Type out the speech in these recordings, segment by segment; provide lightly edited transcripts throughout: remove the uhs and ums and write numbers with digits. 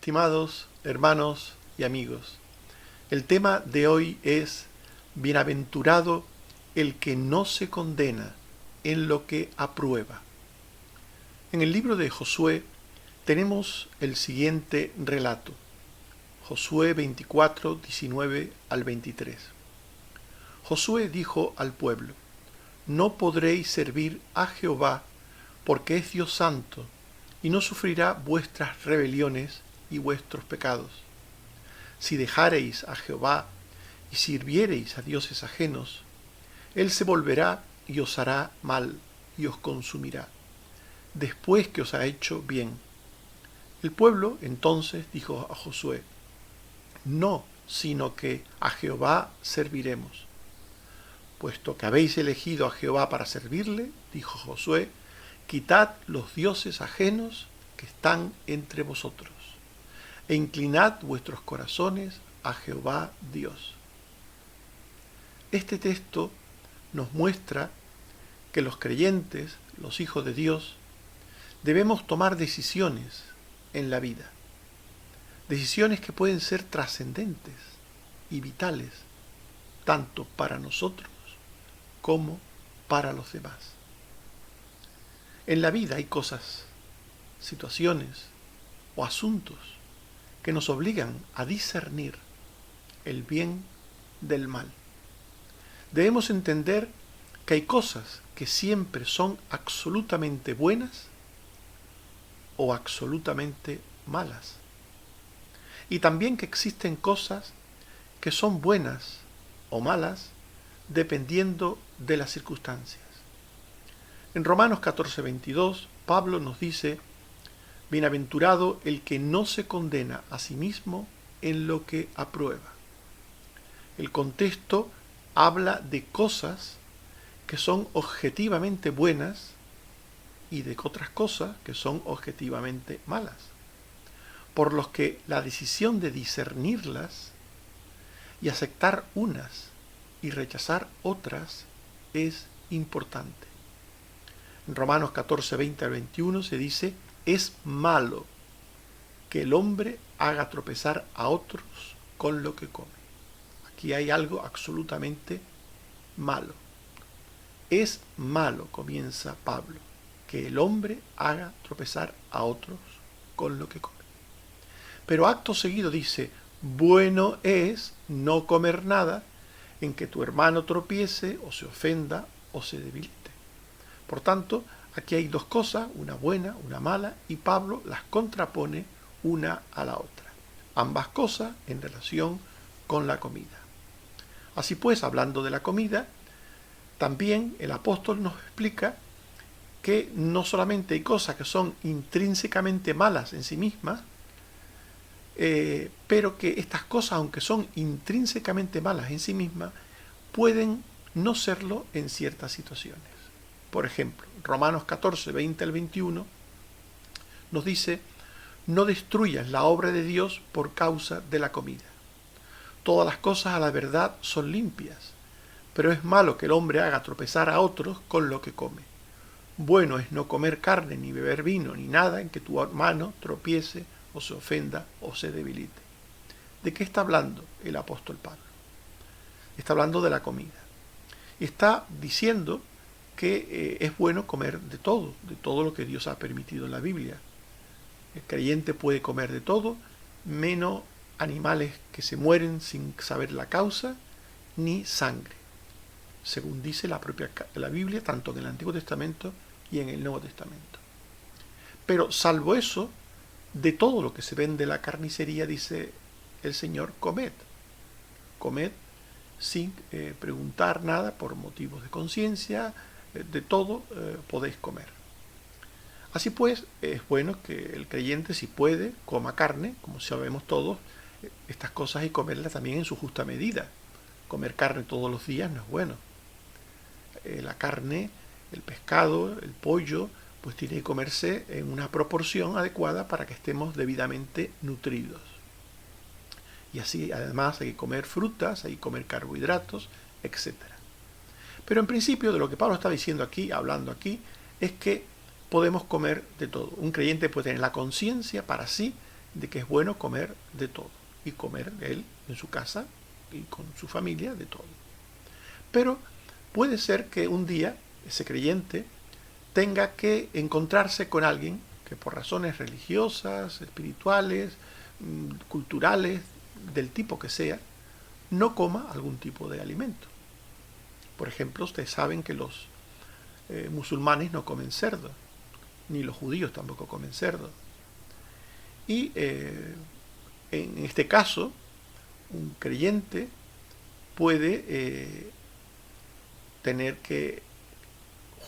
Estimados hermanos y amigos, el tema de hoy es Bienaventurado el que no se condena en lo que aprueba. En el libro de Josué tenemos el siguiente relato. Josué 24, 19 al 23. Josué dijo al pueblo: No podréis servir a Jehová, porque es Dios santo, y no sufrirá vuestras rebeliones y vuestros pecados. Si dejareis a Jehová y sirviereis a dioses ajenos, él se volverá y os hará mal y os consumirá, después que os ha hecho bien. El pueblo entonces dijo a Josué: No, sino que a Jehová serviremos. Puesto que habéis elegido a Jehová para servirle, dijo Josué, quitad los dioses ajenos que están entre vosotros, e inclinad vuestros corazones a Jehová Dios. Este texto nos muestra que los creyentes, los hijos de Dios, debemos tomar decisiones en la vida. Decisiones que pueden ser trascendentes y vitales, tanto para nosotros como para los demás. En la vida hay cosas, situaciones o asuntos que nos obligan a discernir el bien del mal. Debemos entender que hay cosas que siempre son absolutamente buenas o absolutamente malas. Y también que existen cosas que son buenas o malas dependiendo de las circunstancias. En Romanos 14:22, Pablo nos dice: Bienaventurado el que no se condena a sí mismo en lo que aprueba. El contexto habla de cosas que son objetivamente buenas y de otras cosas que son objetivamente malas, por los que la decisión de discernirlas y aceptar unas y rechazar otras es importante. En Romanos 14, 20 al 21 se dice: es malo que el hombre haga tropezar a otros con lo que come. Aquí hay algo absolutamente malo. Es malo, comienza Pablo, que el hombre haga tropezar a otros con lo que come. Pero acto seguido dice: bueno es no comer nada en que tu hermano tropiece o se ofenda o se debilite. Por tanto, aquí hay dos cosas, una buena, una mala, y Pablo las contrapone una a la otra. Ambas cosas en relación con la comida. Así pues, hablando de la comida, también el apóstol nos explica que no solamente hay cosas que son intrínsecamente malas en sí mismas, pero que estas cosas, aunque son intrínsecamente malas en sí mismas, pueden no serlo en ciertas situaciones. Por ejemplo, Romanos 14, 20 al 21 nos dice: no destruyas la obra de Dios por causa de la comida. Todas las cosas a la verdad son limpias, pero es malo que el hombre haga tropezar a otros con lo que come. Bueno es no comer carne, ni beber vino, ni nada en que tu hermano tropiece o se ofenda o se debilite. ¿De qué está hablando el apóstol Pablo? Está hablando de la comida. Está diciendo que es bueno comer de todo lo que Dios ha permitido en la Biblia. El creyente puede comer de todo, menos animales que se mueren sin saber la causa, ni sangre, según dice la Biblia, tanto en el Antiguo Testamento y en el Nuevo Testamento. Pero salvo eso, de todo lo que se vende en la carnicería, dice el Señor: comed. Comed sin preguntar nada por motivos de conciencia, de todo podéis comer. Así pues, es bueno que el creyente, si puede, coma carne, como sabemos todos. Estas cosas hay que comerlas también en su justa medida. Comer carne todos los días no es bueno. La carne, el pescado, el pollo, pues tiene que comerse en una proporción adecuada para que estemos debidamente nutridos. Y así, además, hay que comer frutas, hay que comer carbohidratos, etc. Pero en principio, de lo que Pablo está diciendo aquí, hablando aquí, es que podemos comer de todo. Un creyente puede tener la conciencia para sí de que es bueno comer de todo, y comer él en su casa y con su familia de todo. Pero puede ser que un día ese creyente tenga que encontrarse con alguien que por razones religiosas, espirituales, culturales, del tipo que sea, no coma algún tipo de alimento. Por ejemplo, ustedes saben que los musulmanes no comen cerdo, ni los judíos tampoco comen cerdo. Y en este caso, un creyente puede tener que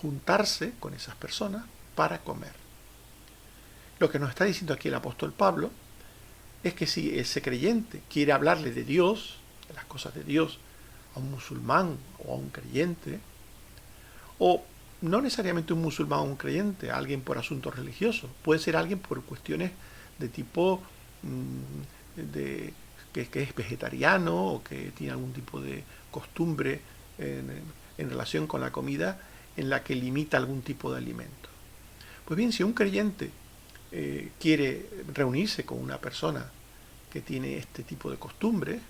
juntarse con esas personas para comer. Lo que nos está diciendo aquí el apóstol Pablo es que si ese creyente quiere hablarle de Dios, de las cosas de Dios, a un musulmán o a un creyente, o no necesariamente un musulmán o un creyente, alguien por asuntos religiosos, puede ser alguien por cuestiones de tipo que es vegetariano o que tiene algún tipo de costumbre en relación con la comida en la que limita algún tipo de alimento. Pues bien, si un creyente quiere reunirse con una persona que tiene este tipo de costumbres,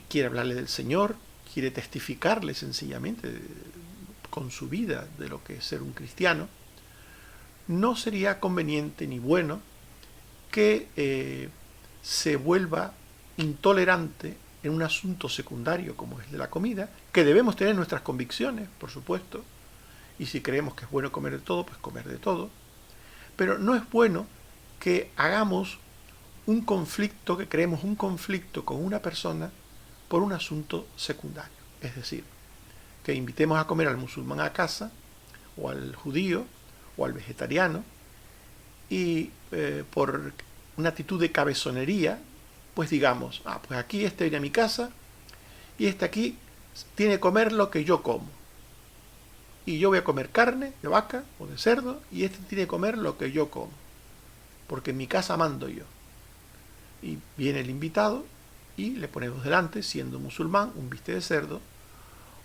quiere hablarle del Señor, quiere testificarle sencillamente con su vida de lo que es ser un cristiano, no sería conveniente ni bueno que se vuelva intolerante en un asunto secundario como es el de la comida, que debemos tener nuestras convicciones, por supuesto, y si creemos que es bueno comer de todo, pues comer de todo, pero no es bueno que hagamos un conflicto, que creemos un conflicto con una persona por un asunto secundario. Es decir, que invitemos a comer al musulmán a casa, o al judío, o al vegetariano, y por una actitud de cabezonería, pues digamos, pues aquí este viene a mi casa, y este aquí tiene que comer lo que yo como. Y yo voy a comer carne de vaca o de cerdo, y este tiene que comer lo que yo como. Porque en mi casa mando yo. Y viene el invitado y le ponemos delante, siendo musulmán, un bistec de cerdo,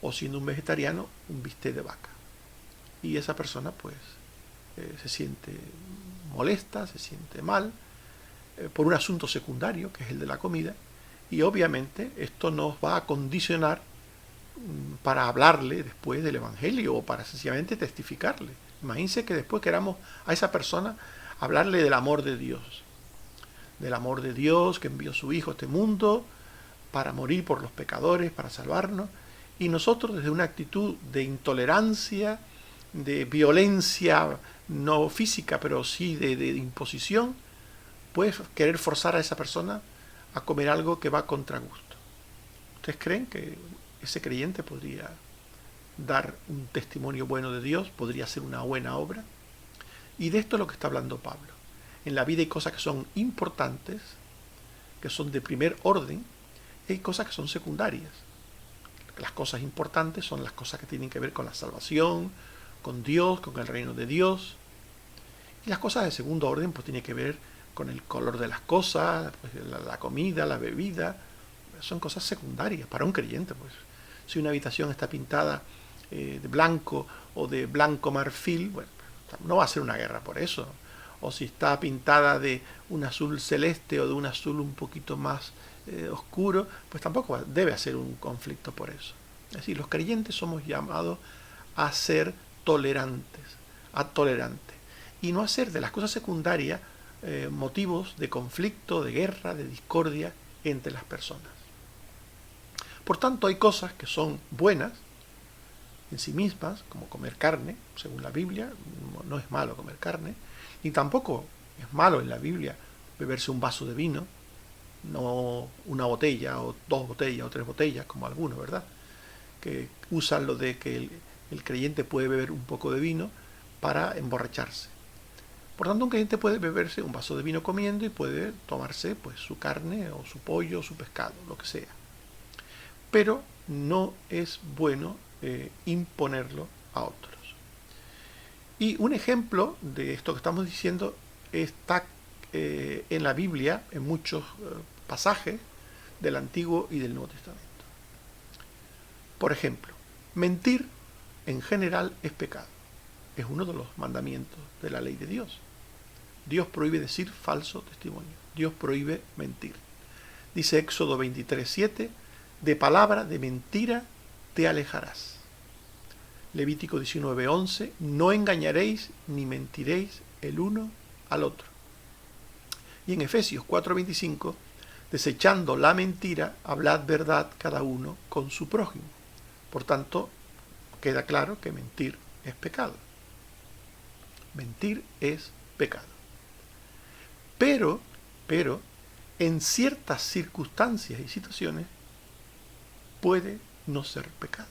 o siendo un vegetariano, un bistec de vaca. Y esa persona pues se siente molesta, se siente mal, por un asunto secundario, que es el de la comida, y obviamente esto nos va a condicionar para hablarle después del Evangelio o para sencillamente testificarle. Imagínense que después queramos a esa persona hablarle del amor de Dios que envió su Hijo a este mundo para morir por los pecadores, para salvarnos, y nosotros desde una actitud de intolerancia, de violencia no física, pero sí de imposición, pues querer forzar a esa persona a comer algo que va contra gusto. ¿Ustedes creen que ese creyente podría dar un testimonio bueno de Dios, podría hacer una buena obra? Y de esto es lo que está hablando Pablo. En la vida hay cosas que son importantes, que son de primer orden, y hay cosas que son secundarias. Las cosas importantes son las cosas que tienen que ver con la salvación, con Dios, con el reino de Dios. Y las cosas de segundo orden pues tienen que ver con el color de las cosas, pues, la comida, la bebida. Son cosas secundarias para un creyente. Pues si una habitación está pintada de blanco o de blanco marfil, bueno, no va a ser una guerra por eso. O si está pintada de un azul celeste o de un azul un poquito más oscuro, pues tampoco debe hacer un conflicto por eso. Es decir, los creyentes somos llamados a ser tolerantes, y no hacer de las cosas secundarias motivos de conflicto, de guerra, de discordia entre las personas. Por tanto, hay cosas que son buenas en sí mismas, como comer carne, según la Biblia, no es malo comer carne, ni tampoco es malo en la Biblia beberse un vaso de vino, no una botella, o 2 botellas, o 3 botellas, como algunos, ¿verdad? Que usan lo de que el creyente puede beber un poco de vino para emborracharse. Por tanto, un creyente puede beberse un vaso de vino comiendo y puede tomarse pues su carne, o su pollo, o su pescado, lo que sea. Pero no es bueno imponerlo a otros. Y un ejemplo de esto que estamos diciendo está en la Biblia, en muchos pasajes del Antiguo y del Nuevo Testamento. Por ejemplo, mentir en general es pecado. Es uno de los mandamientos de la ley de Dios. Dios prohíbe decir falso testimonio. Dios prohíbe mentir. Dice Éxodo 23:7, de palabra de mentira te alejarás. Levítico 19:11, no engañaréis ni mentiréis el uno al otro. Y en Efesios 4:25, desechando la mentira, hablad verdad cada uno con su prójimo. Por tanto, queda claro que mentir es pecado. Mentir es pecado. Pero, en ciertas circunstancias y situaciones puede no ser pecado.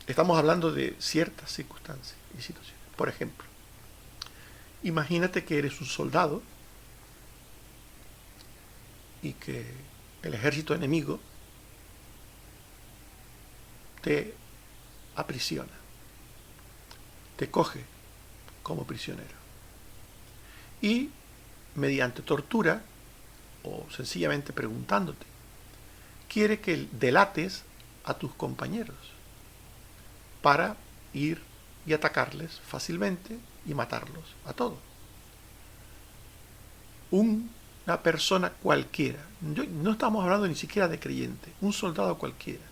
Estamos hablando de ciertas circunstancias y situaciones. Por ejemplo, imagínate que eres un soldado y que el ejército enemigo te aprisiona, te coge como prisionero y mediante tortura o sencillamente preguntándote, quiere que delates a tus compañeros para ir y atacarles fácilmente y matarlos a todos. Una persona cualquiera, no estamos hablando ni siquiera de creyente, un soldado cualquiera,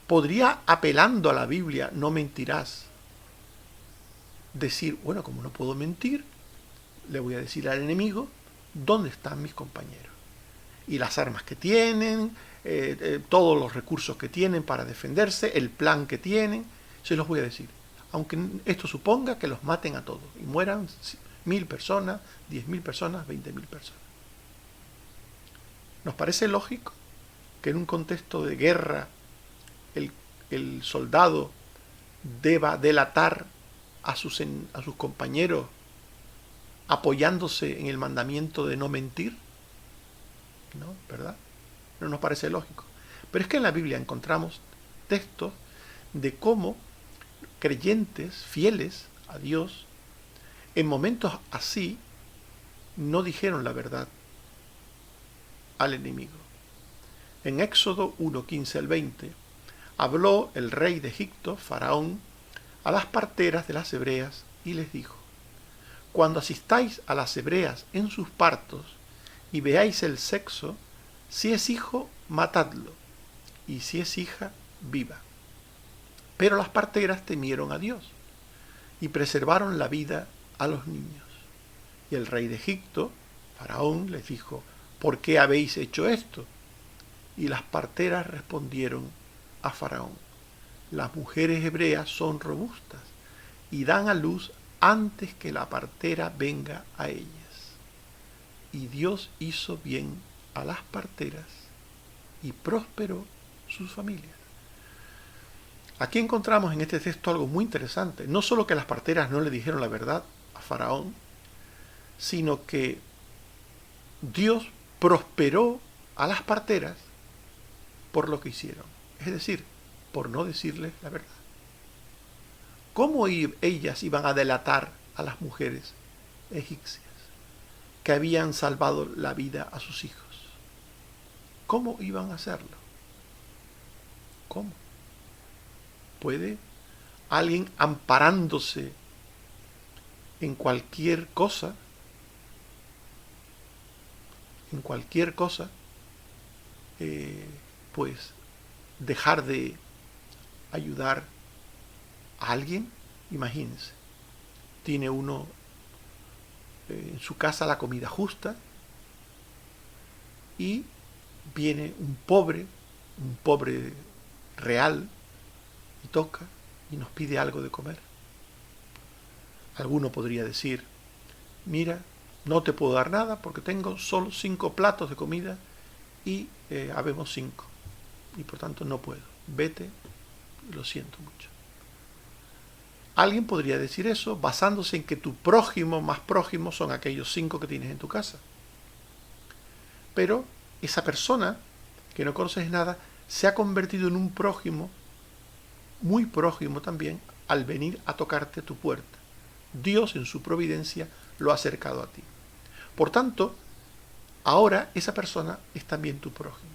podría, apelando a la Biblia, no mentirás, decir, bueno, como no puedo mentir, le voy a decir al enemigo dónde están mis compañeros y las armas que tienen, todos los recursos que tienen para defenderse, el plan que tienen, se los voy a decir. Aunque esto suponga que los maten a todos y mueran 1.000 personas, 10.000 personas, 20.000 personas. ¿Nos parece lógico que en un contexto de guerra el soldado deba delatar a sus compañeros apoyándose en el mandamiento de no mentir? ¿No? ¿Verdad? No nos parece lógico. Pero es que en la Biblia encontramos textos de cómo creyentes fieles a Dios en momentos así no dijeron la verdad al enemigo. En Éxodo 1:15 al 20 habló el rey de Egipto, Faraón, a las parteras de las hebreas y les dijo: cuando asistáis a las hebreas en sus partos y veáis el sexo, si es hijo, matadlo, y si es hija, viva. Pero las parteras temieron a Dios y preservaron la vida a los niños. Y el rey de Egipto, Faraón, les dijo: ¿por qué habéis hecho esto? Y las parteras respondieron a Faraón: las mujeres hebreas son robustas y dan a luz antes que la partera venga a ellas. Y Dios hizo bien a las parteras y prosperó sus familias. Aquí encontramos en este texto algo muy interesante. No solo que las parteras no le dijeron la verdad a Faraón, sino que Dios prosperó a las parteras por lo que hicieron. Es decir, por no decirles la verdad. ¿Cómo ellas iban a delatar a las mujeres egipcias que habían salvado la vida a sus hijos? ¿Cómo iban a hacerlo? ¿Cómo? ¿Puede alguien amparándose en cualquier cosa, pues dejar de ayudar a alguien? Imagínense, tiene uno en su casa la comida justa y viene un pobre real, y toca y nos pide algo de comer. Alguno podría decir: mira, no te puedo dar nada porque tengo solo 5 platos de comida y habemos 5 y por tanto no puedo, vete, lo siento mucho. Alguien podría decir eso basándose en que tu prójimo más prójimo son aquellos 5 que tienes en tu casa. Pero esa persona que no conoces nada se ha convertido en un prójimo, muy prójimo también, al venir a tocarte tu puerta. Dios en su providencia lo ha acercado a ti. Por tanto, ahora esa persona es también tu prójimo.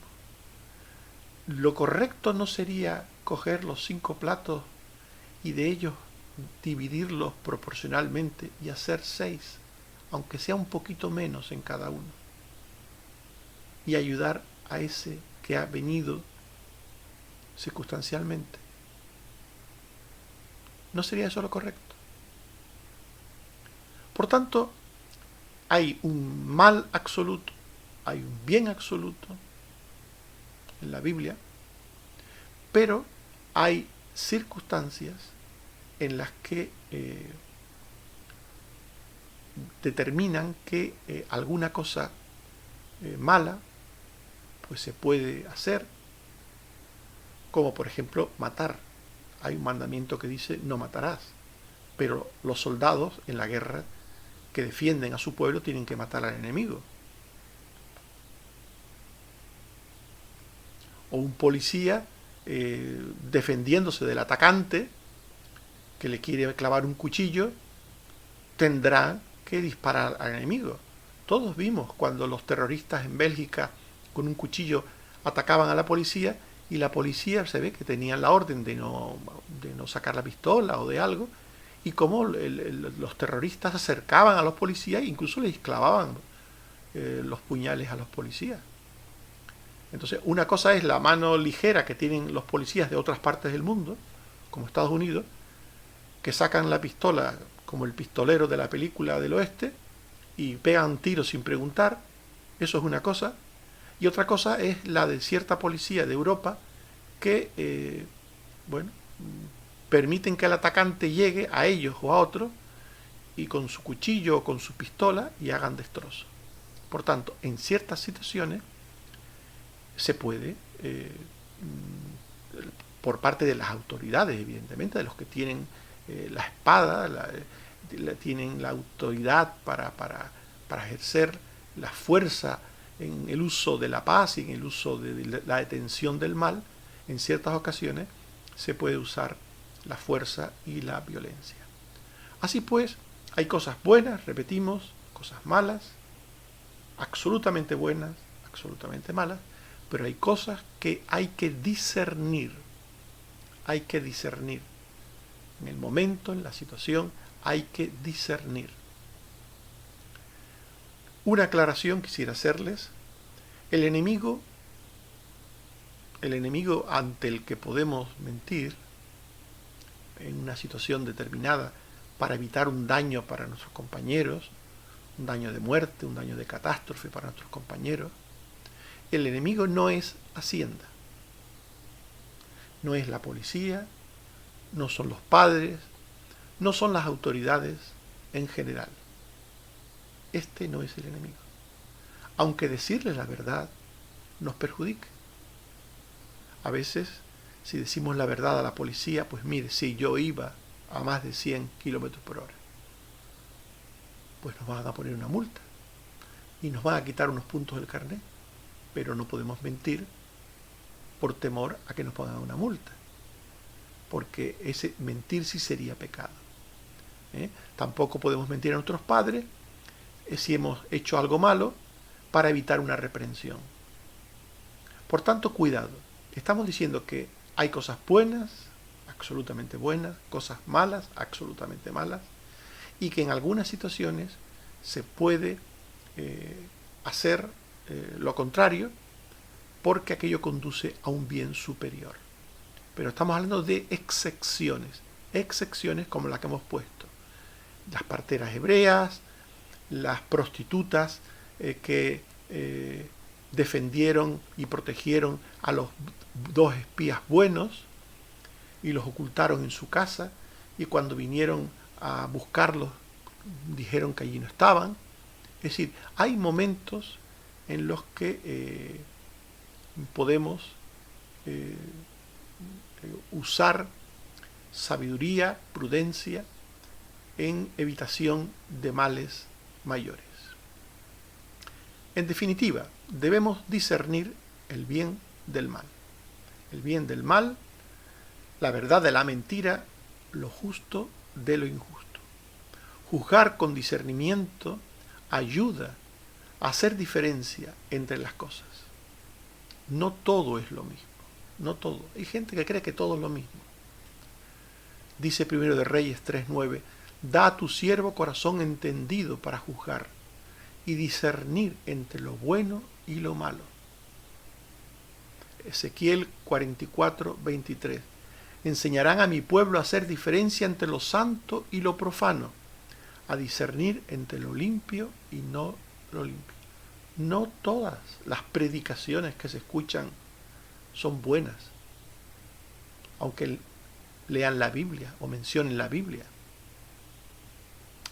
Lo correcto no sería coger los 5 platos y de ellos dividirlos proporcionalmente y hacer 6, aunque sea un poquito menos en cada uno, y ayudar a ese que ha venido circunstancialmente. ¿No sería eso lo correcto? Por tanto, hay un mal absoluto, hay un bien absoluto en la Biblia, pero hay circunstancias en las que determinan que alguna cosa mala pues se puede hacer, como por ejemplo matar. Hay un mandamiento que dice no matarás, pero los soldados en la guerra que defienden a su pueblo tienen que matar al enemigo. O un policía defendiéndose del atacante que le quiere clavar un cuchillo, tendrá que disparar al enemigo. Todos vimos cuando los terroristas en Bélgica con un cuchillo atacaban a la policía, y la policía se ve que tenían la orden de no sacar la pistola o de algo, y como los terroristas se acercaban a los policías e incluso les clavaban los puñales a los policías. Entonces, una cosa es la mano ligera que tienen los policías de otras partes del mundo, como Estados Unidos, que sacan la pistola como el pistolero de la película del oeste y pegan tiros sin preguntar. Eso es una cosa. Y otra cosa es la de cierta policía de Europa que, permiten que el atacante llegue a ellos o a otros y con su cuchillo o con su pistola y hagan destrozos. Por tanto, en ciertas situaciones se puede, por parte de las autoridades, evidentemente, de los que tienen la espada, tienen la autoridad para ejercer la fuerza en el uso de la paz y en el uso de la detención del mal, en ciertas ocasiones se puede usar la fuerza y la violencia. Así pues, hay cosas buenas, repetimos, cosas malas, absolutamente buenas, absolutamente malas, pero hay cosas que hay que discernir. Hay que discernir. En el momento, en la situación, hay que discernir. Una aclaración quisiera hacerles. El enemigo ante el que podemos mentir en una situación determinada para evitar un daño para nuestros compañeros, un daño de muerte, un daño de catástrofe para nuestros compañeros, el enemigo no es Hacienda, no es la policía, no son los padres, no son las autoridades en general. Este no es el enemigo. Aunque decirle la verdad nos perjudique. A veces, si decimos la verdad a la policía, pues mire, si yo iba a más de 100 kilómetros por hora, pues nos van a poner una multa y nos van a quitar unos puntos del carnet, pero no podemos mentir por temor a que nos pongan una multa, porque ese mentir sí sería pecado. Tampoco podemos mentir a nuestros padres si hemos hecho algo malo para evitar una reprensión. Por tanto, cuidado. Estamos diciendo que hay cosas buenas, absolutamente buenas, cosas malas, absolutamente malas, y que en algunas situaciones se puede hacer lo contrario porque aquello conduce a un bien superior. Pero estamos hablando de excepciones como la que hemos puesto. Las parteras hebreas, las prostitutas que defendieron y protegieron a los 2 espías buenos y los ocultaron en su casa, y cuando vinieron a buscarlos dijeron que allí no estaban. Es decir, hay momentos en los que podemos usar sabiduría, prudencia en evitación de males mayores. En definitiva, debemos discernir el bien del mal. El bien del mal, la verdad de la mentira, lo justo de lo injusto. Juzgar con discernimiento ayuda a hacer diferencia entre las cosas. No todo es lo mismo. No todo. Hay gente que cree que todo es lo mismo. Dice Primero de Reyes 3:9, da a tu siervo corazón entendido para juzgar y discernir entre lo bueno y lo malo. Ezequiel 44:23, enseñarán a mi pueblo a hacer diferencia entre lo santo y lo profano, a discernir entre lo limpio y no lo limpio. No todas las predicaciones que se escuchan son buenas, aunque lean la Biblia o mencionen la Biblia.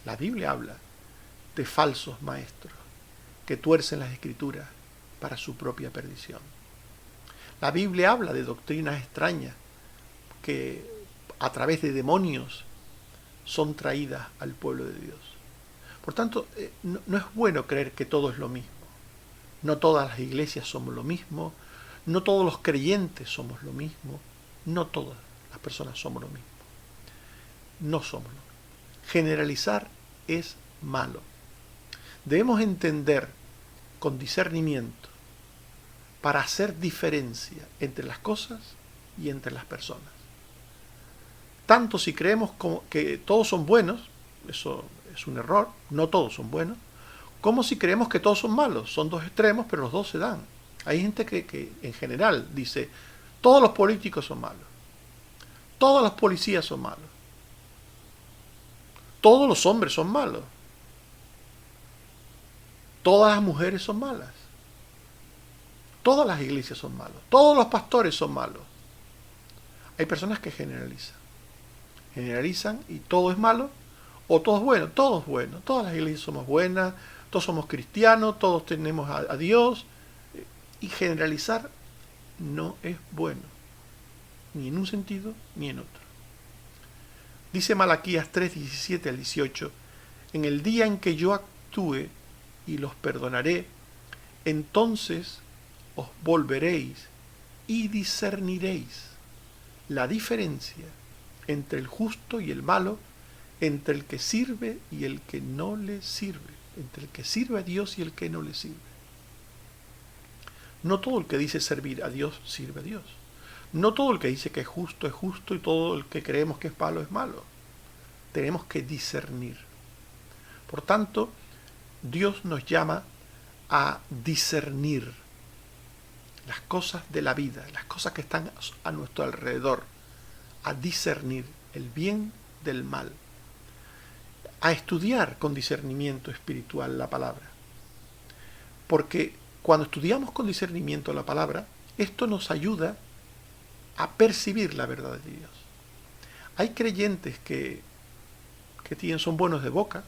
La Biblia habla de falsos maestros que tuercen las escrituras para su propia perdición. La Biblia habla de doctrinas extrañas que a través de demonios son traídas al pueblo de Dios. Por tanto, no es bueno creer que todo es lo mismo. No todas las iglesias somos lo mismo, no todos los creyentes somos lo mismo, no todas las personas somos lo mismo. No somos lo mismo. Generalizar es malo. Debemos entender con discernimiento para hacer diferencia entre las cosas y entre las personas. Tanto si creemos que todos son buenos, eso es un error, no todos son buenos, como si creemos que todos son malos. Son dos extremos, pero los dos se dan. Hay gente que en general dice, todos los políticos son malos, todos los policías son malos, todos los hombres son malos, todas las mujeres son malas, todas las iglesias son malos, todos los pastores son malos. Hay personas que generalizan y todo es malo, o todo es bueno, todas las iglesias somos buenas, todos somos cristianos, todos tenemos a Dios, y generalizar no es bueno, ni en un sentido ni en otro. Dice Malaquías 3:17 al 18, en el día en que yo actúe y los perdonaré, entonces os volveréis y discerniréis la diferencia entre el justo y el malo, entre el que sirve y el que no le sirve, entre el que sirve a Dios y el que no le sirve. No todo el que dice servir a Dios sirve a Dios. No todo el que dice que es justo y todo el que creemos que es malo es malo. Tenemos que discernir. Por tanto, Dios nos llama a discernir las cosas de la vida, las cosas que están a nuestro alrededor, a discernir el bien del mal, a estudiar con discernimiento espiritual la palabra. Porque cuando estudiamos con discernimiento la palabra, esto nos ayuda a percibir la verdad de Dios. Hay creyentes que son buenos de boca,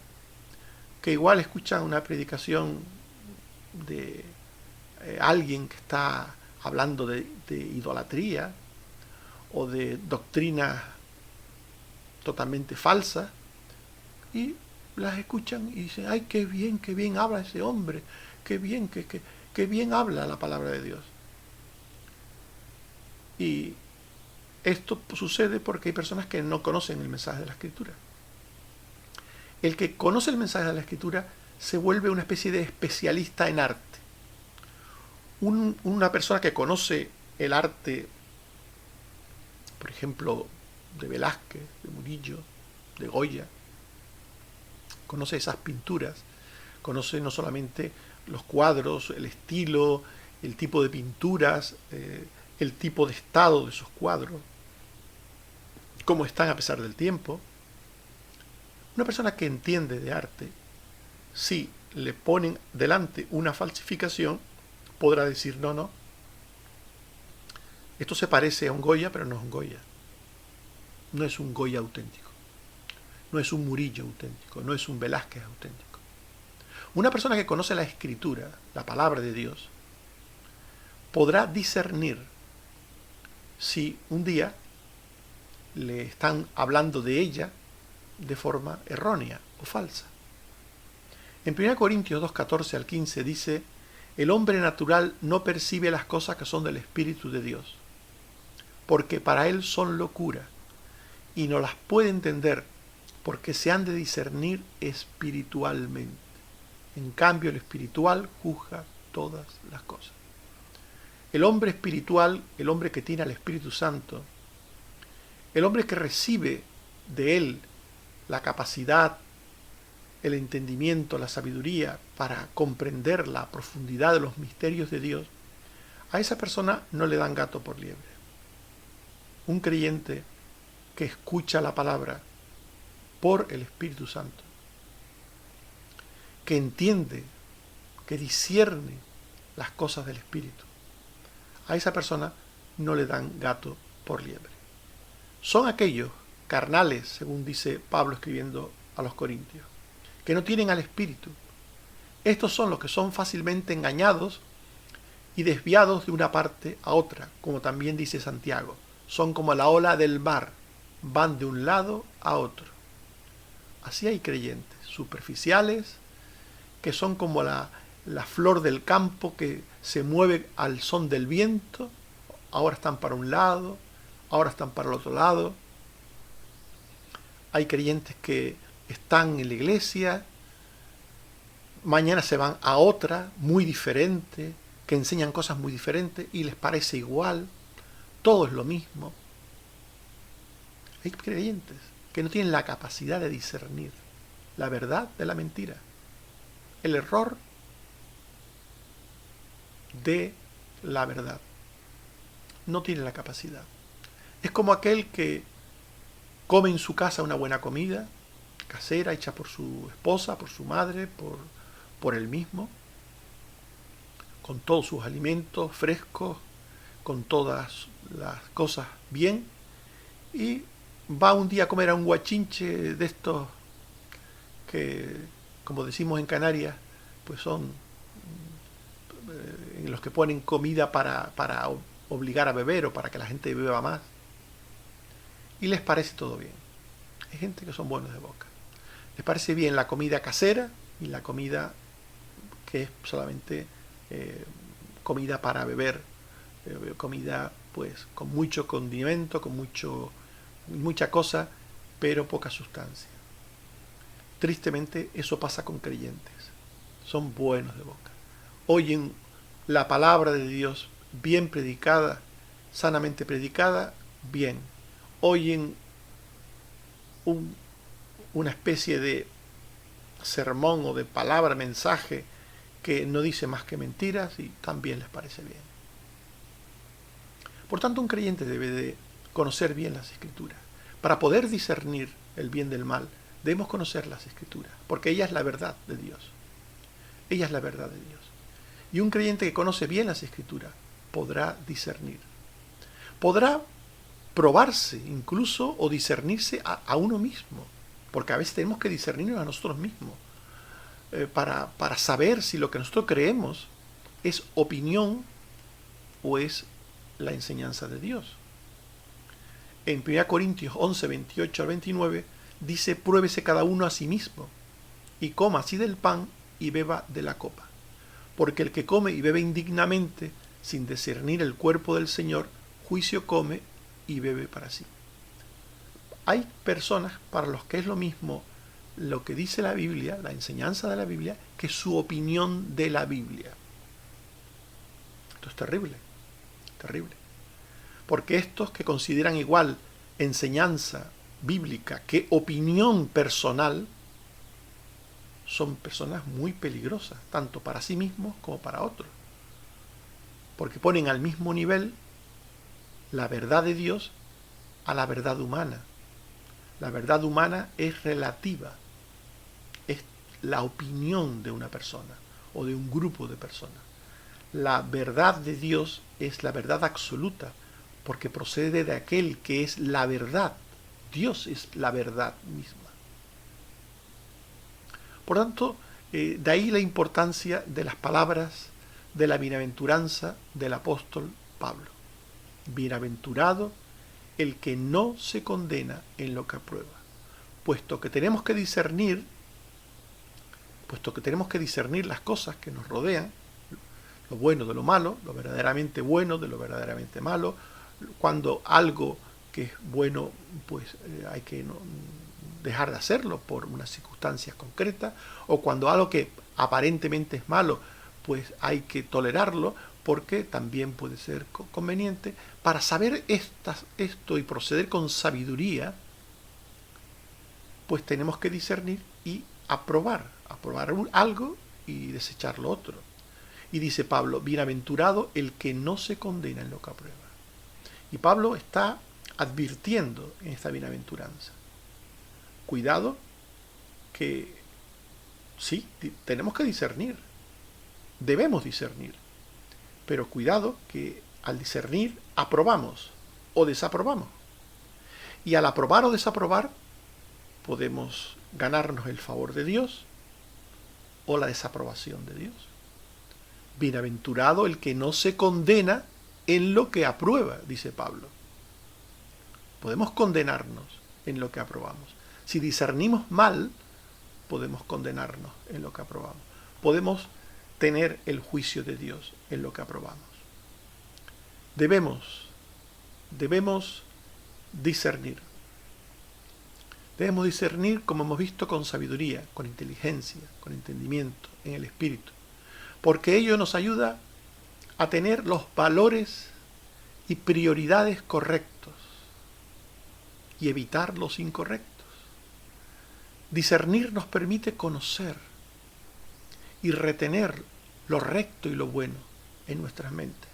que igual escuchan una predicación de alguien que está hablando de idolatría o de doctrinas totalmente falsas, y las escuchan y dicen, ay, qué bien habla ese hombre, qué bien habla la palabra de Dios. Y esto sucede porque hay personas que no conocen el mensaje de la Escritura. El que conoce el mensaje de la Escritura se vuelve una especie de especialista en arte. Una persona que conoce el arte, por ejemplo, de Velázquez, de Murillo, de Goya, conoce esas pinturas, conoce no solamente los cuadros, el estilo, el tipo de pinturas, el tipo de estado de esos cuadros, cómo están a pesar del tiempo. Una persona que entiende de arte, si le ponen delante una falsificación, podrá decir, no, esto se parece a un Goya, pero no es un Goya. No es un Goya auténtico. No es un Murillo auténtico. No es un Velázquez auténtico. Una persona que conoce la Escritura, la palabra de Dios, podrá discernir si un día le están hablando de ella de forma errónea o falsa. En 1 Corintios 2:14 al 15 dice, el hombre natural no percibe las cosas que son del Espíritu de Dios, porque para él son locura, y no las puede entender, porque se han de discernir espiritualmente. En cambio, el espiritual juzga todas las cosas. El hombre espiritual, el hombre que tiene al Espíritu Santo, el hombre que recibe de Él la capacidad, el entendimiento, la sabiduría para comprender la profundidad de los misterios de Dios, a esa persona no le dan gato por liebre. Un creyente que escucha la palabra por el Espíritu Santo, que entiende, que discierne las cosas del Espíritu, a esa persona no le dan gato por liebre. Son aquellos carnales, según dice Pablo escribiendo a los Corintios, que no tienen al Espíritu. Estos son los que son fácilmente engañados y desviados de una parte a otra, como también dice Santiago. Son como la ola del mar, van de un lado a otro. Así hay creyentes superficiales, que son como la flor del campo que se mueve al son del viento. Ahora están para un lado, ahora están para el otro lado. Hay creyentes que están en la iglesia, mañana se van a otra muy diferente, que enseñan cosas muy diferentes y les parece igual, todo es lo mismo. Hay creyentes que no tienen la capacidad de discernir la verdad de la mentira, el error de la verdad. No tienen la capacidad. Es como aquel que come en su casa una buena comida, casera, hecha por su esposa, por su madre, por él mismo, con todos sus alimentos frescos, con todas las cosas bien, y va un día a comer a un guachinche de estos que, como decimos en Canarias, pues son en los que ponen comida para obligar a beber o para que la gente beba más, y les parece todo bien. Hay gente que son buenos de boca. Les parece bien la comida casera y la comida que es solamente comida para beber, comida pues con mucho condimento, con mucha cosa, pero poca sustancia. Tristemente eso pasa con creyentes. Son buenos de boca. Oyen la palabra de Dios bien predicada, sanamente predicada, bien. Oyen una especie de sermón o de palabra, mensaje que no dice más que mentiras y también les parece bien. Por tanto, un creyente debe de conocer bien las Escrituras. Para poder discernir el bien del mal, debemos conocer las Escrituras, porque ella es la verdad de Dios. Ella es la verdad de Dios. Y un creyente que conoce bien las Escrituras podrá discernir. Podrá probarse incluso o discernirse a uno mismo, porque a veces tenemos que discernirnos a nosotros mismos para saber si lo que nosotros creemos es opinión o es la enseñanza de Dios. En 1 Corintios 11, 28 al 29 dice: pruébese cada uno a sí mismo y coma así del pan y beba de la copa, porque el que come y bebe indignamente sin discernir el cuerpo del Señor, juicio come y bebe para sí. Hay personas para los que es lo mismo lo que dice la Biblia, la enseñanza de la Biblia, que su opinión de la Biblia. Esto es terrible, terrible. Porque estos que consideran igual enseñanza bíblica que opinión personal, son personas muy peligrosas, tanto para sí mismos como para otros. Porque ponen al mismo nivel la verdad de Dios a la verdad humana. La verdad humana es relativa, es la opinión de una persona o de un grupo de personas. La verdad de Dios es la verdad absoluta, porque procede de aquel que es la verdad. Dios es la verdad misma. Por tanto, de ahí la importancia de las palabras de la bienaventuranza del apóstol Pablo. Bienaventurado el que no se condena en lo que aprueba, puesto que tenemos que discernir las cosas que nos rodean, lo bueno de lo malo, lo verdaderamente bueno de lo verdaderamente malo. Cuando algo que es bueno, pues hay que dejar de hacerlo por unas circunstancias concretas, o cuando algo que aparentemente es malo, pues hay que tolerarlo, porque también puede ser conveniente. Para saber esto y proceder con sabiduría, pues tenemos que discernir y aprobar algo y desechar lo otro. Y dice Pablo, bienaventurado el que no se condena en lo que aprueba. Y Pablo está advirtiendo en esta bienaventuranza. Cuidado que sí, tenemos que discernir, debemos discernir, pero cuidado que al discernir aprobamos o desaprobamos. Y al aprobar o desaprobar podemos ganarnos el favor de Dios o la desaprobación de Dios. Bienaventurado el que no se condena en lo que aprueba, dice Pablo. Podemos condenarnos en lo que aprobamos. Si discernimos mal, podemos condenarnos en lo que aprobamos. Podemos tener el juicio de Dios en lo que aprobamos. Debemos discernir. Debemos discernir, como hemos visto, con sabiduría, con inteligencia, con entendimiento, en el Espíritu. Porque ello nos ayuda a tener los valores y prioridades correctos y evitar los incorrectos. Discernir nos permite conocer y retener lo recto y lo bueno en nuestras mentes.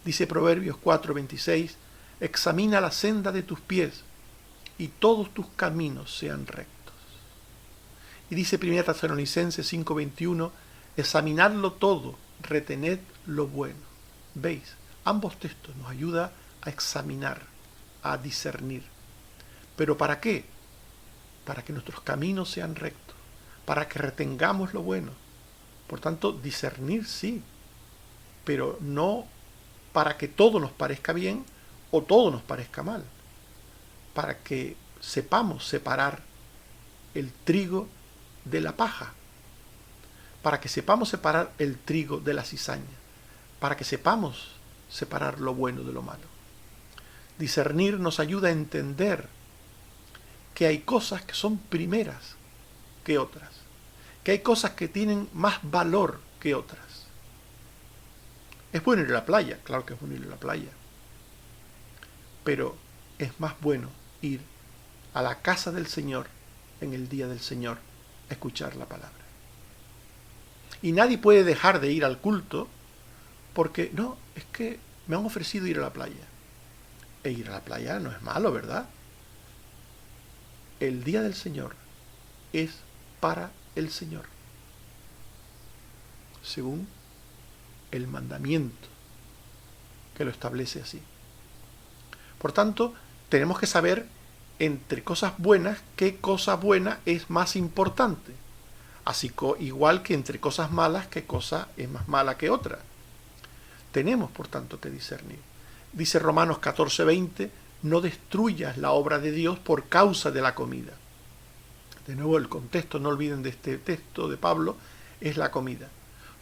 Dice Proverbios 4:26, examina la senda de tus pies y todos tus caminos sean rectos. Y dice 1 Tesalonicenses 5:21, examinadlo todo, retened lo bueno. ¿Veis? Ambos textos nos ayudan a examinar, a discernir. ¿Pero para qué? Para que nuestros caminos sean rectos, para que retengamos lo bueno. Por tanto, discernir sí, pero no para que todo nos parezca bien o todo nos parezca mal. Para que sepamos separar el trigo de la paja. Para que sepamos separar el trigo de la cizaña. Para que sepamos separar lo bueno de lo malo. Discernir nos ayuda a entender que hay cosas que son primeras que otras, que hay cosas que tienen más valor que otras. Es bueno ir a la playa, claro que es bueno ir a la playa, pero es más bueno ir a la casa del Señor en el día del Señor a escuchar la palabra. Y nadie puede dejar de ir al culto porque, no, es que me han ofrecido ir a la playa. E ir a la playa no es malo, ¿verdad? El día del Señor es para el Señor, según el mandamiento que lo establece así. Por tanto, tenemos que saber entre cosas buenas qué cosa buena es más importante, así igual que entre cosas malas qué cosa es más mala que otra. Tenemos, por tanto, que discernir. Dice Romanos 14:20, no destruyas la obra de Dios por causa de la comida. De nuevo, el contexto, no olviden de este texto de Pablo, es la comida.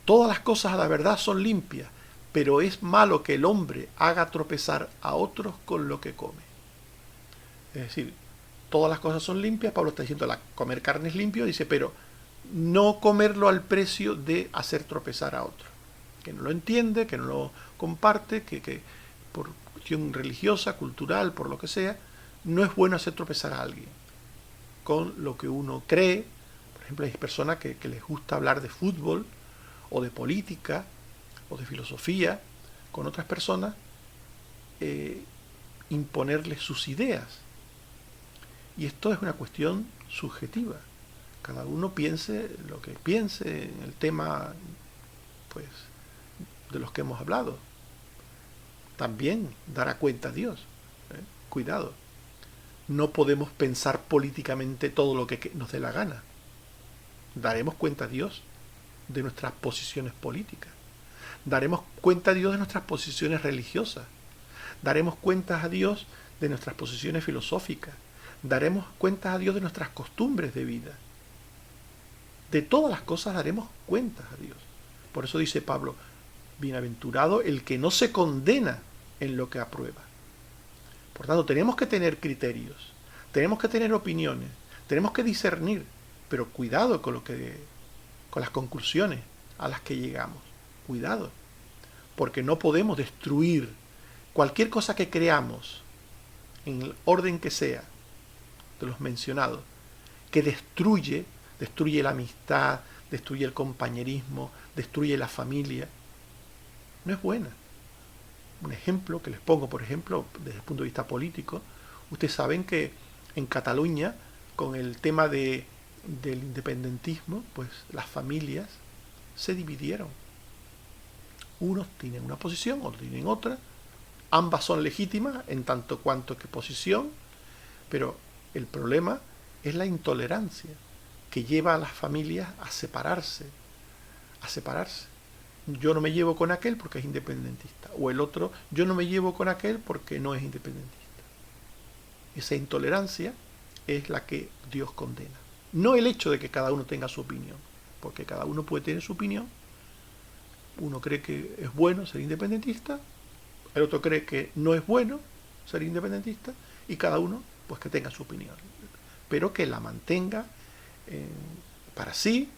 Todas las cosas a la verdad son limpias, pero es malo que el hombre haga tropezar a otros con lo que come. Es decir, todas las cosas son limpias, Pablo está diciendo comer carne es limpio, dice, pero no comerlo al precio de hacer tropezar a otro. Que no lo entiende, que no lo comparte, que por cuestión religiosa, cultural, por lo que sea, no es bueno hacer tropezar a alguien con lo que uno cree. Por ejemplo, hay personas que les gusta hablar de fútbol o de política o de filosofía con otras personas, imponerles sus ideas. Y esto es una cuestión subjetiva. Cada uno piense lo que piense en el tema, pues, de los que hemos hablado. También dará cuenta a Dios. Cuidado. No podemos pensar políticamente todo lo que nos dé la gana. Daremos cuenta a Dios de nuestras posiciones políticas. Daremos cuenta a Dios de nuestras posiciones religiosas. Daremos cuentas a Dios de nuestras posiciones filosóficas. Daremos cuentas a Dios de nuestras costumbres de vida. De todas las cosas daremos cuentas a Dios. Por eso dice Pablo, bienaventurado el que no se condena en lo que aprueba. Por tanto, tenemos que tener criterios, tenemos que tener opiniones, tenemos que discernir, pero cuidado con las conclusiones a las que llegamos. Cuidado, porque no podemos destruir cualquier cosa que creamos en el orden que sea de los mencionados. que destruye la amistad, destruye el compañerismo, destruye la familia, no es buena. Un ejemplo que les pongo, por ejemplo, desde el punto de vista político, ustedes saben que en Cataluña, con el tema del independentismo, pues las familias se dividieron. Unos tienen una posición, otros tienen otra. Ambas son legítimas en tanto cuanto que posición, pero el problema es la intolerancia que lleva a las familias a separarse, a separarse. Yo no me llevo con aquel porque es independentista, o el otro, yo no me llevo con aquel porque no es independentista. Esa intolerancia es la que Dios condena. No el hecho de que cada uno tenga su opinión, porque cada uno puede tener su opinión. Uno cree que es bueno ser independentista, el otro cree que no es bueno ser independentista, y cada uno pues que tenga su opinión, pero que la mantenga para sí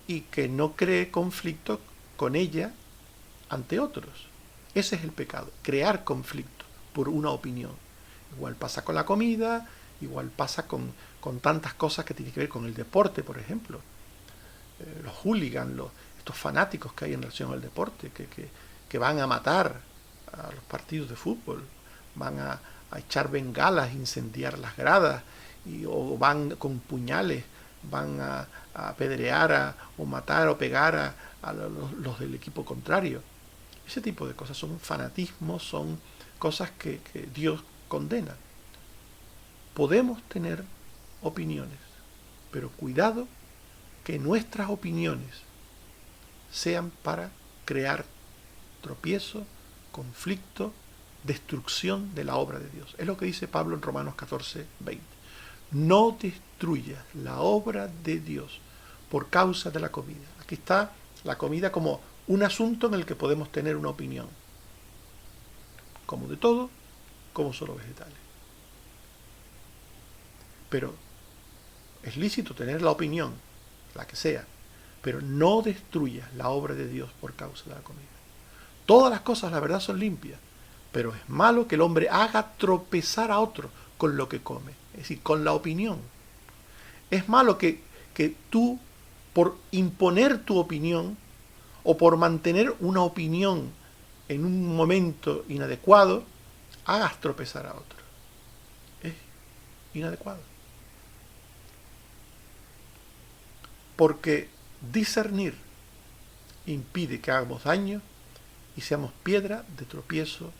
y que no cree conflicto con ella ante otros. Ese es el pecado, crear conflicto por una opinión. Igual pasa con la comida, igual pasa con tantas cosas que tienen que ver con el deporte, por ejemplo. Los hooligans, estos fanáticos que hay en relación al deporte, que van a matar a los partidos de fútbol, van a echar bengalas, incendiar las gradas, o van con puñales, van a apedrear o matar o pegar a los del equipo contrario. Ese tipo de cosas son fanatismos, son cosas que Dios condena. Podemos tener opiniones, pero cuidado que nuestras opiniones sean para crear tropiezo, conflicto, destrucción de la obra de Dios. Es lo que dice Pablo en Romanos 14, 20. No destruyas la obra de Dios por causa de la comida. Aquí está la comida como un asunto en el que podemos tener una opinión. Como de todo, como solo vegetales. Pero es lícito tener la opinión, la que sea, pero no destruyas la obra de Dios por causa de la comida. Todas las cosas, la verdad, son limpias, pero es malo que el hombre haga tropezar a otro con lo que come, es decir, con la opinión. Es malo que tú, por imponer tu opinión o por mantener una opinión en un momento inadecuado, hagas tropezar a otro. Es inadecuado. Porque discernir impide que hagamos daño y seamos piedra de tropiezo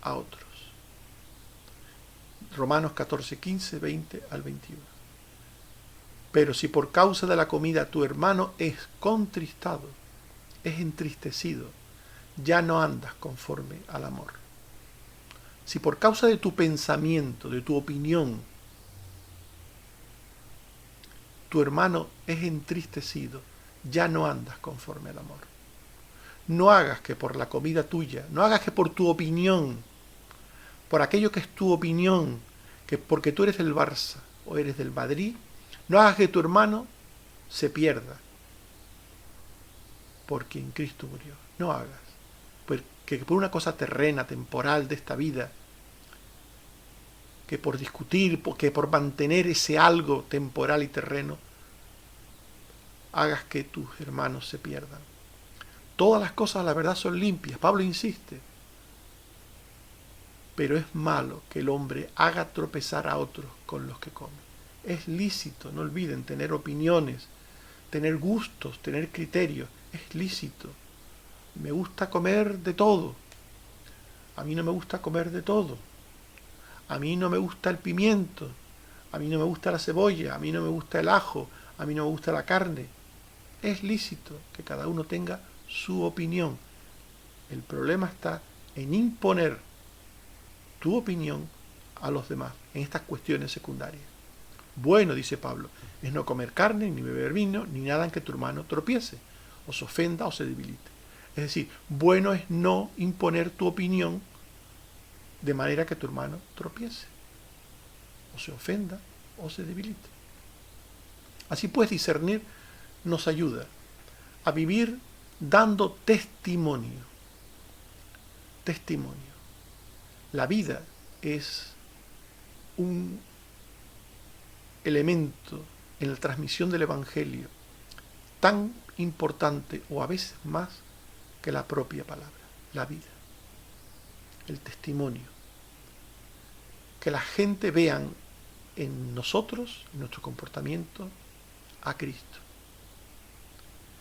a otros. Romanos 14, 15, 20 al 21. Pero si por causa de la comida tu hermano es contristado, es entristecido, ya no andas conforme al amor. Si por causa de tu pensamiento, de tu opinión, tu hermano es entristecido, ya no andas conforme al amor. No hagas que por la comida tuya, no hagas que por tu opinión, por aquello que es tu opinión, que porque tú eres del Barça o eres del Madrid, no hagas que tu hermano se pierda porque en Cristo murió. No hagas. Porque por una cosa terrena, temporal de esta vida, que por discutir, que por mantener ese algo temporal y terreno, hagas que tus hermanos se pierdan. Todas las cosas, la verdad, son limpias. Pablo insiste. Pero es malo que el hombre haga tropezar a otros con los que come. Es lícito, no olviden, tener opiniones, tener gustos, tener criterios. Es lícito. Me gusta comer de todo. A mí no me gusta comer de todo. A mí no me gusta el pimiento. A mí no me gusta la cebolla. A mí no me gusta el ajo. A mí no me gusta la carne. Es lícito que cada uno tenga su opinión. El problema está en imponer tu opinión a los demás en estas cuestiones secundarias. Bueno, dice Pablo, es no comer carne, ni beber vino, ni nada en que tu hermano tropiece, o se ofenda o se debilite. Es decir, bueno es no imponer tu opinión de manera que tu hermano tropiece, o se ofenda o se debilite. Así pues, discernir nos ayuda a vivir dando testimonio. Testimonio. La vida es un elemento en la transmisión del Evangelio, tan importante o a veces más que la propia palabra, la vida, el testimonio. Que la gente vean en nosotros, en nuestro comportamiento, a Cristo.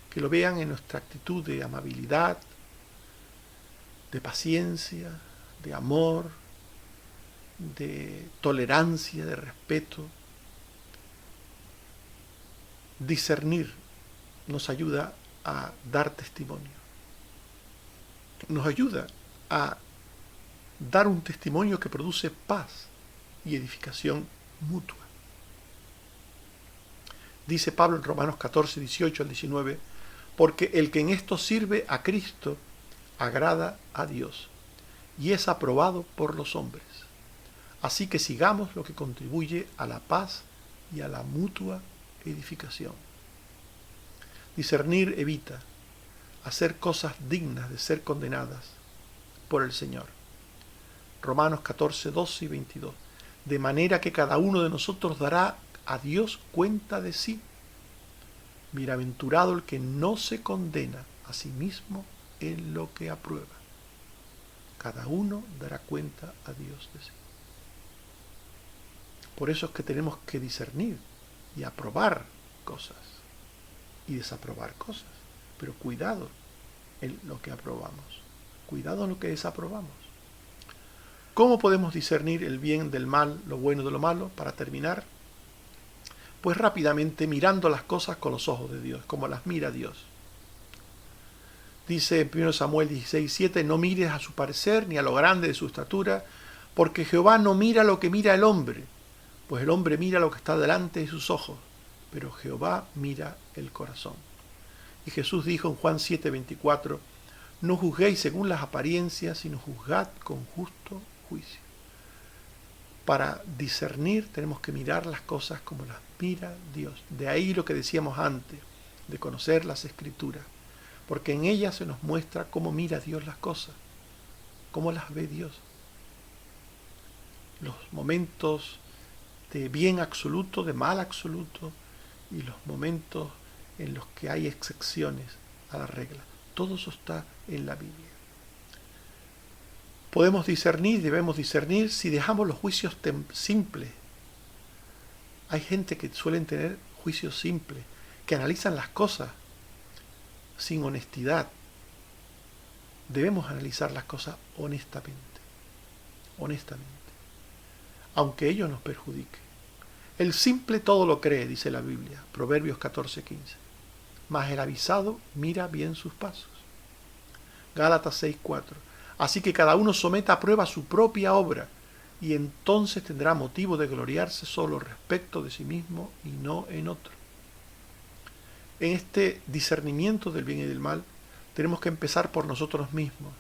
Que lo vean en nuestra actitud de amabilidad, de paciencia, de amor, de tolerancia, de respeto. Discernir nos ayuda a dar testimonio. Nos ayuda a dar un testimonio que produce paz y edificación mutua. Dice Pablo en Romanos 14, 18 al 19, porque el que en esto sirve a Cristo agrada a Dios y es aprobado por los hombres. Así que sigamos lo que contribuye a la paz y a la mutua edificación. Discernir evita hacer cosas dignas de ser condenadas por el Señor. Romanos 14, 12 y 22. De manera que cada uno de nosotros dará a Dios cuenta de sí. Bienaventurado el que no se condena a sí mismo en lo que aprueba. Cada uno dará cuenta a Dios de sí. Por eso es que tenemos que discernir y aprobar cosas y desaprobar cosas. Pero cuidado en lo que aprobamos. Cuidado en lo que desaprobamos. ¿Cómo podemos discernir el bien del mal, lo bueno de lo malo? Para terminar, pues rápidamente mirando las cosas con los ojos de Dios, como las mira Dios. Dice en 1 Samuel 16, 7, no mires a su parecer ni a lo grande de su estatura, porque Jehová no mira lo que mira el hombre, pues el hombre mira lo que está delante de sus ojos, pero Jehová mira el corazón. Y Jesús dijo en Juan 7, 24, no juzguéis según las apariencias, sino juzgad con justo juicio. Para discernir tenemos que mirar las cosas como las mira Dios. De ahí lo que decíamos antes, de conocer las Escrituras, porque en ellas se nos muestra cómo mira Dios las cosas, cómo las ve Dios. Los momentos de bien absoluto, de mal absoluto, y los momentos en los que hay excepciones a la regla. Todo eso está en la Biblia. Podemos discernir, debemos discernir si dejamos los juicios simples. Hay gente que suelen tener juicios simples, que analizan las cosas sin honestidad. Debemos analizar las cosas honestamente, aunque ello nos perjudique. El simple todo lo cree, dice la Biblia, Proverbios 14, 15. Mas el avisado mira bien sus pasos. Gálatas 6, 4. Así que cada uno someta a prueba su propia obra, y entonces tendrá motivo de gloriarse solo respecto de sí mismo y no en otro. En este discernimiento del bien y del mal, tenemos que empezar por nosotros mismos.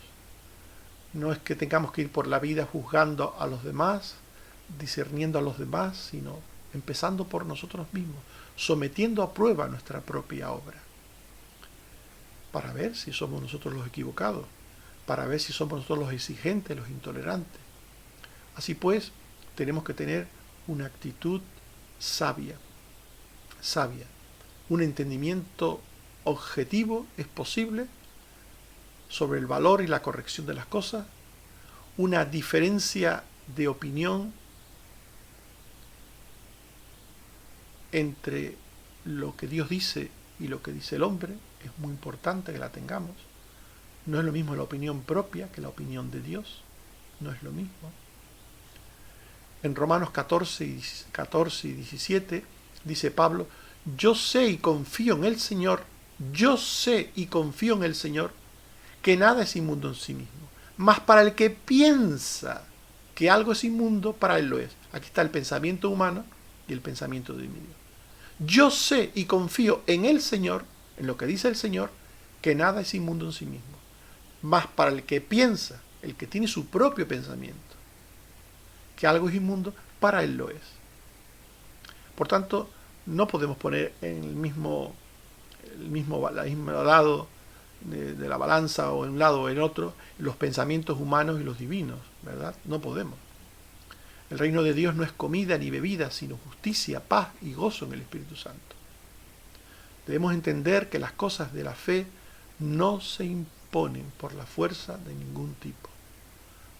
No es que tengamos que ir por la vida juzgando a los demás, discerniendo a los demás, sino empezando por nosotros mismos, sometiendo a prueba nuestra propia obra, para ver si somos nosotros los equivocados, para ver si somos nosotros los exigentes, los intolerantes. Así pues, tenemos que tener una actitud sabia. Un entendimiento objetivo es posible sobre el valor y la corrección de las cosas, una diferencia de opinión entre lo que Dios dice y lo que dice el hombre, es muy importante que la tengamos. No es lo mismo la opinión propia que la opinión de Dios, no es lo mismo. En Romanos 14 y 17 dice Pablo, yo sé y confío en el Señor, que nada es inmundo en sí mismo, mas para el que piensa que algo es inmundo, para él lo es. Aquí está el pensamiento humano y el pensamiento de Dios. Yo sé y confío en el Señor, en lo que dice el Señor, que nada es inmundo en sí mismo. Mas para el que piensa, el que tiene su propio pensamiento, que algo es inmundo, para él lo es. Por tanto, no podemos poner en el mismo lado de la balanza o en un lado o en otro los pensamientos humanos y los divinos, ¿verdad? No podemos. El reino de Dios no es comida ni bebida, sino justicia, paz y gozo en el Espíritu Santo. Debemos entender que las cosas de la fe no se imponen por la fuerza de ningún tipo.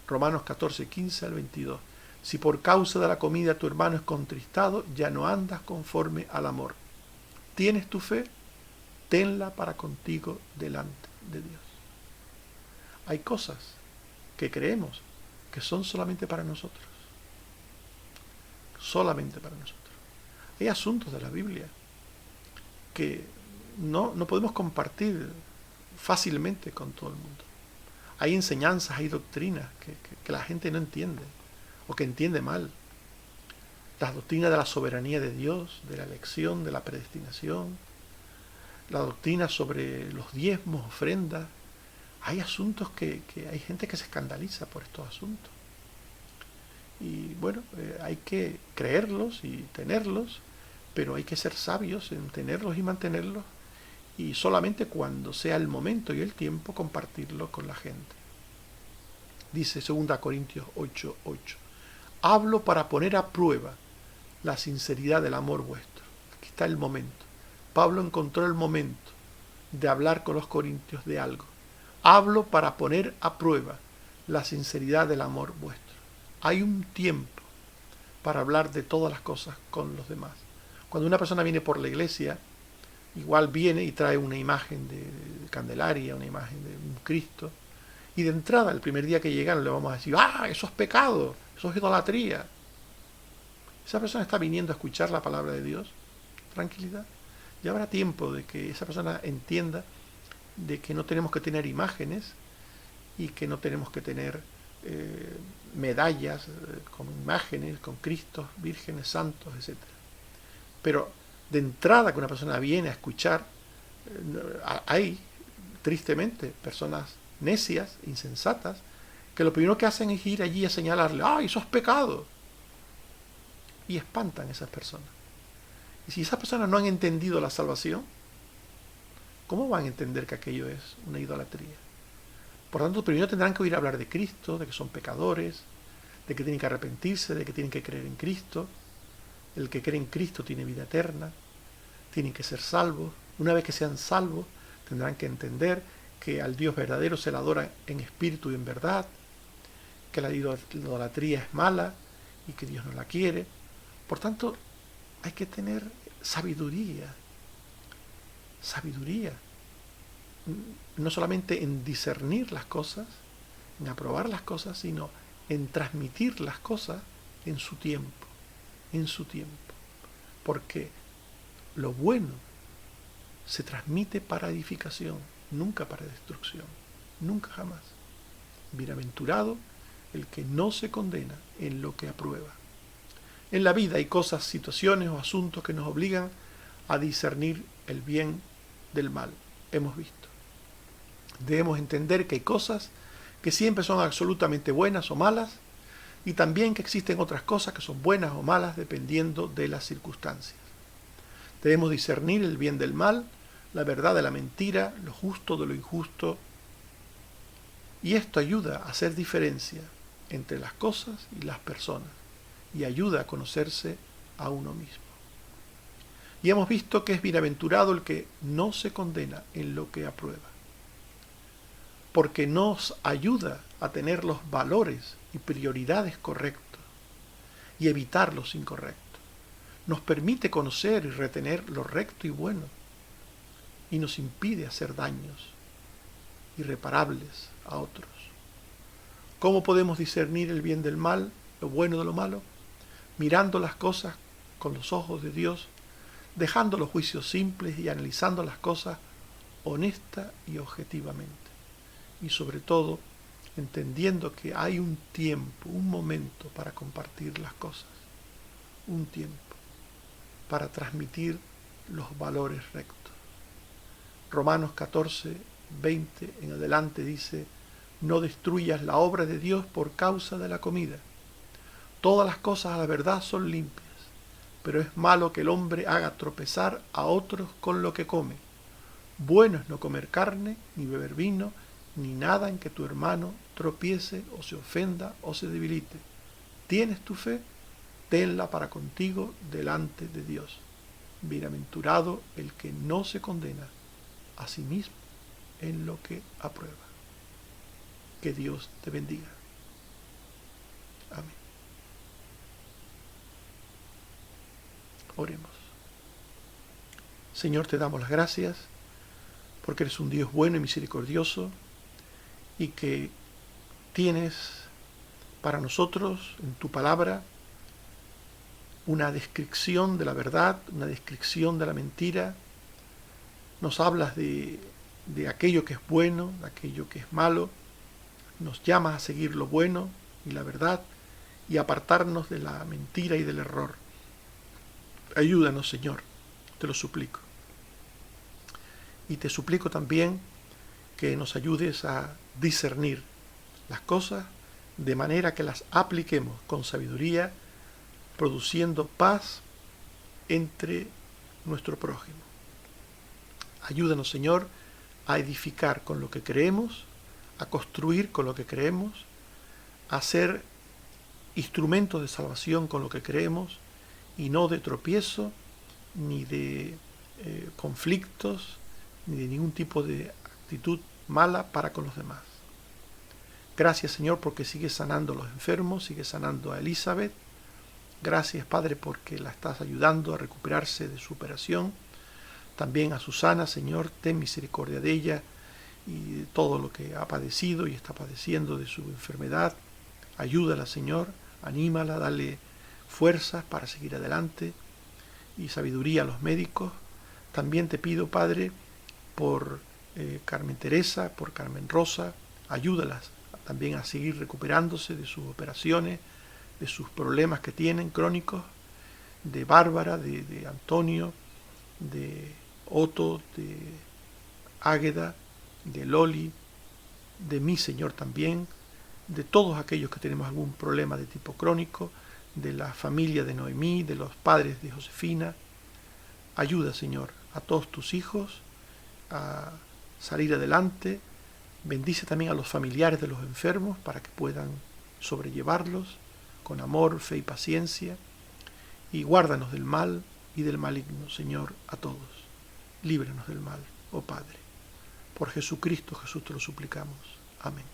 Romanos 14, 15 al 22. Si por causa de la comida tu hermano es contristado, ya no andas conforme al amor. ¿Tienes tu fe? Tenla para contigo delante de Dios. Hay cosas que creemos que son solamente para nosotros. Solamente para nosotros. Hay asuntos de la Biblia que no podemos compartir fácilmente con todo el mundo. Hay enseñanzas, hay doctrinas que la gente no entiende o que entiende mal. Las doctrinas de la soberanía de Dios, de la elección, de la predestinación, la doctrina sobre los diezmos, ofrendas. Hay asuntos que hay gente que se escandaliza por estos asuntos. Y bueno, hay que creerlos y tenerlos, pero hay que ser sabios en tenerlos y mantenerlos, y solamente cuando sea el momento y el tiempo compartirlo con la gente. Dice 2 Corintios 8:8. Hablo para poner a prueba la sinceridad del amor vuestro. Aquí está el momento. Pablo encontró el momento de hablar con los corintios de algo. Hablo para poner a prueba la sinceridad del amor vuestro. Hay un tiempo para hablar de todas las cosas con los demás. Cuando una persona viene por la iglesia, igual viene y trae una imagen de Candelaria, una imagen de un Cristo, y de entrada, el primer día que llegan, le vamos a decir, eso es pecado, eso es idolatría. Esa persona está viniendo a escuchar la palabra de Dios. Tranquilidad. Ya habrá tiempo de que esa persona entienda de que no tenemos que tener imágenes y que no tenemos que tener medallas con imágenes, con Cristos, vírgenes, santos, etc. Pero de entrada que una persona viene a escuchar, hay tristemente personas necias, insensatas, que lo primero que hacen es ir allí a señalarle, eso es pecado. Y espantan a esas personas. Y si esas personas no han entendido la salvación, ¿cómo van a entender que aquello es una idolatría? Por tanto, primero tendrán que oír hablar de Cristo, de que son pecadores, de que tienen que arrepentirse, de que tienen que creer en Cristo. El que cree en Cristo tiene vida eterna, tienen que ser salvos. Una vez que sean salvos, tendrán que entender que al Dios verdadero se le adora en espíritu y en verdad, que la idolatría es mala y que Dios no la quiere. Por tanto, hay que tener sabiduría. Sabiduría. No solamente en discernir las cosas, en aprobar las cosas, sino en transmitir las cosas en su tiempo. En su tiempo. Porque lo bueno se transmite para edificación, nunca para destrucción. Nunca jamás. Bienaventurado el que no se condena en lo que aprueba. En la vida hay cosas, situaciones o asuntos que nos obligan a discernir el bien del mal. Hemos visto. Debemos entender que hay cosas que siempre son absolutamente buenas o malas, y también que existen otras cosas que son buenas o malas dependiendo de las circunstancias. Debemos discernir el bien del mal, la verdad de la mentira, lo justo de lo injusto, y esto ayuda a hacer diferencia entre las cosas y las personas, y ayuda a conocerse a uno mismo. Y hemos visto que es bienaventurado el que no se condena en lo que aprueba, porque nos ayuda a tener los valores y prioridades correctos y evitar los incorrectos. Nos permite conocer y retener lo recto y bueno, y nos impide hacer daños irreparables a otros. ¿Cómo podemos discernir el bien del mal, lo bueno de lo malo? Mirando las cosas con los ojos de Dios, dejando los juicios simples y analizando las cosas honesta y objetivamente. Y sobre todo, entendiendo que hay un tiempo, un momento para compartir las cosas. Un tiempo para transmitir los valores rectos. Romanos 14, 20 en adelante dice, no destruyas la obra de Dios por causa de la comida. Todas las cosas a la verdad son limpias, pero es malo que el hombre haga tropezar a otros con lo que come. Bueno es no comer carne, ni beber vino, ni nada en que tu hermano tropiece o se ofenda o se debilite. tienes tu fe, tenla para contigo delante de Dios. Bienaventurado el que no se condena a sí mismo en lo que aprueba. Que Dios te bendiga. Amén. Oremos. Señor, te damos las gracias porque eres un Dios bueno y misericordioso y que tienes para nosotros en tu palabra una descripción de la verdad, una descripción de la mentira. Nos hablas de aquello que es bueno, de aquello que es malo. Nos llamas a seguir lo bueno y la verdad y apartarnos de la mentira y del error. Ayúdanos, Señor, te lo suplico. Y te suplico también que nos ayudes a discernir las cosas de manera que las apliquemos con sabiduría, produciendo paz entre nuestro prójimo. Ayúdanos, Señor, a edificar con lo que creemos, a construir con lo que creemos, a ser instrumentos de salvación con lo que creemos y no de tropiezo, ni de conflictos, ni de ningún tipo de actitud mala para con los demás. Gracias, Señor, porque sigues sanando a los enfermos, sigues sanando a Elizabeth. Gracias, Padre, porque la estás ayudando a recuperarse de su operación. También a Susana, Señor, ten misericordia de ella y de todo lo que ha padecido y está padeciendo de su enfermedad. Ayúdala, Señor, anímala, dale fuerzas para seguir adelante y sabiduría a los médicos. También te pido, Padre, por Carmen Teresa, por Carmen Rosa, ayúdalas también a seguir recuperándose de sus operaciones, de sus problemas que tienen crónicos, de Bárbara, de Antonio, de Otto, de Águeda, de Loli, de mí, Señor, también, de todos aquellos que tenemos algún problema de tipo crónico, de la familia de Noemí, de los padres de Josefina. Ayuda, Señor, a todos tus hijos a salir adelante. Bendice también a los familiares de los enfermos para que puedan sobrellevarlos con amor, fe y paciencia. Y guárdanos del mal y del maligno, Señor, a todos. Líbranos del mal, oh Padre. Por Jesucristo Jesús te lo suplicamos. Amén.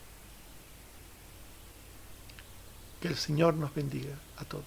Que el Señor nos bendiga a todos.